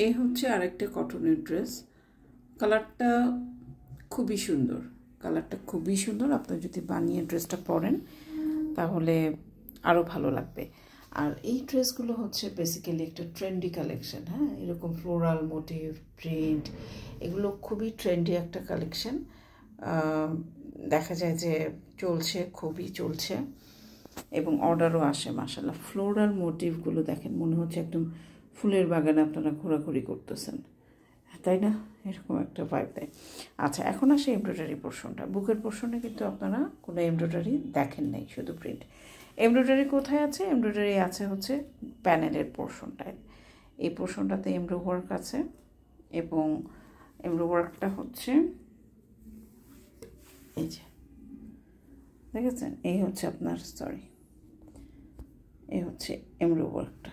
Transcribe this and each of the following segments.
এই হচ্ছে আরেকটা কটনের ড্রেস। কালারটা খুবই সুন্দর, কালারটা খুবই সুন্দর। আপনি যদি বানিয়ে ড্রেসটা পরেন তাহলে আরও ভালো লাগবে। আর এই ড্রেসগুলো হচ্ছে বেসিক্যালি একটা ট্রেন্ডি কালেকশন। হ্যাঁ, এরকম ফ্লোরাল মোটিভ, প্রিন্ট, এগুলো খুবই ট্রেন্ডি একটা কালেকশন। দেখা যায় যে চলছে, খুবই চলছে এবং অর্ডারও আসে মাশাআল্লাহ। ফ্লোরাল মোটিভগুলো দেখেন, মনে হচ্ছে একদম ফুলের বাগানে আপনারা ঘোরাঘুরি করতেছেন, তাই না? এরকম একটা ভাইব দেয়। আচ্ছা, এখন আসে এমব্রয়ডারি পোর্শনটা। বুকের পোর্শনে কিন্তু আপনারা কোনো এমব্রয়ডারি দেখেন নাই, শুধু প্রিন্ট। এমব্রয়ডারি কোথায় আছে? এমব্রয়ডারি আছে হচ্ছে প্যানেলের পোর্শনটায়। এই পোর্শনটাতে এমব্রয় ওয়ার্ক আছে এবং এমব্রয় ওয়ার্কটা হচ্ছে এই যে দেখেছেন, এই হচ্ছে আপনার এই হচ্ছে এমব্রয় ওয়ার্কটা।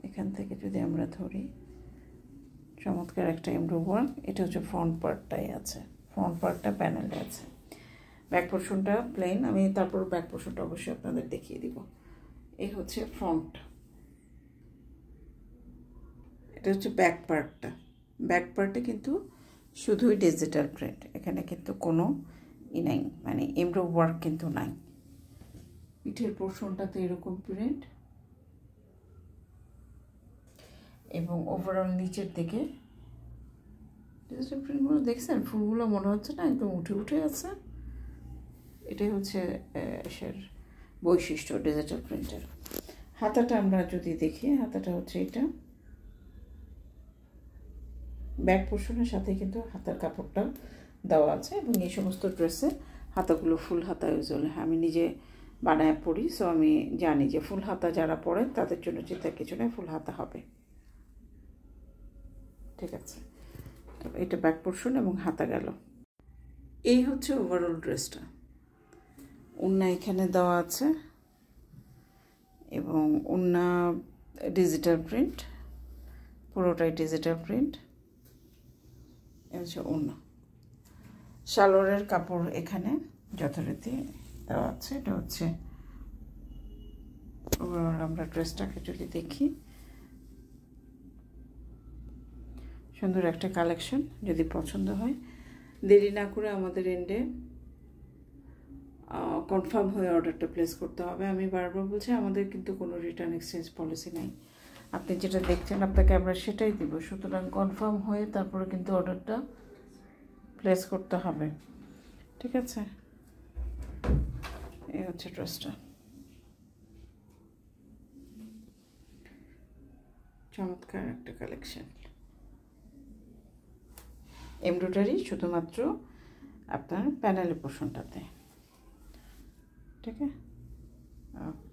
এখান থেকে যদি আমরা ধরি, চমৎকার একটা এমব্রয় ওয়ার্ক। এটা হচ্ছে ফ্রন্ট পার্টটাই আছে, ফ্রন্ট পার্টটা প্যানেলে আছে। ব্যাক পোর্শনটা প্লেন, আমি তারপর ব্যাক পোর্শনটা অবশ্যই আপনাদের দেখিয়ে দিব। এই হচ্ছে ফ্রন্ট, এটা হচ্ছে ব্যাক পার্টটা। ব্যাক পার্টে কিন্তু শুধুই ডিজিটাল প্রিন্ট, এখানে কিন্তু কোনো নাই, মানে এমব্রয় ওয়ার্ক কিন্তু নাই। পিঠের পোর্শনটাতে এরকম প্রিন্ট এবং ওভারঅল নিচের দিকে ডিজিটাল প্রিন্টগুলো দেখছেন, ফুলগুলো মনে হচ্ছে না একদম উঠে উঠে আছে। এটাই হচ্ছে এর বৈশিষ্ট্য ডিজিটাল প্রিন্টের। হাতাটা আমরা যদি দেখি, হাতাটা হচ্ছে এটা। ব্যাক পোর্শনের সাথে কিন্তু হাতার কাপড়টা দেওয়া আছে এবং এই সমস্ত ড্রেসে হাতাগুলো ফুল হাতা ইউজুয়ালি আমি নিজে বানায় পরি, সো আমি জানি যে ফুল হাতা যারা পরেন তাদের জন্য চিন্তা কিছু নয়, ফুল হাতা হবে। ঠিক আছে, তো এটা ব্যাক পোর্শন এবং হাতা গেল। এই হচ্ছে ওভারঅল ড্রেসটা। ওড়না এখানে দেওয়া আছে এবং ওড়না ডিজিটাল প্রিন্ট, পুরোটাই ডিজিটাল প্রিন্ট। এই হচ্ছে ওড়না। সালোয়ারের কাপড় এখানে যথারীতি দেওয়া আছে। এটা হচ্ছে ওভারঅল। আমরা ড্রেসটাকে যদি দেখি, সুন্দর একটা কালেকশন। যদি পছন্দ হয় দেরি না করে আমাদের এন্ডে কনফার্ম হয়ে অর্ডারটা প্লেস করতে হবে। আমি বারবার বলছি, আমাদের কিন্তু কোনো রিটার্ন এক্সচেঞ্জ পলিসি নাই। আপনি যেটা দেখছেন আপনাকে আমরা সেটাই দিব, সুতরাং কনফার্ম হয়ে তারপরে কিন্তু অর্ডারটা প্লেস করতে হবে। ঠিক আছে, এই হচ্ছে ড্রেসটা। চমৎকার একটা কালেকশন। এমব্রয়ডারি শুধুমাত্র আপনার প্যানেলের পোর্শনটাতে। ঠিক আছে, ওকে।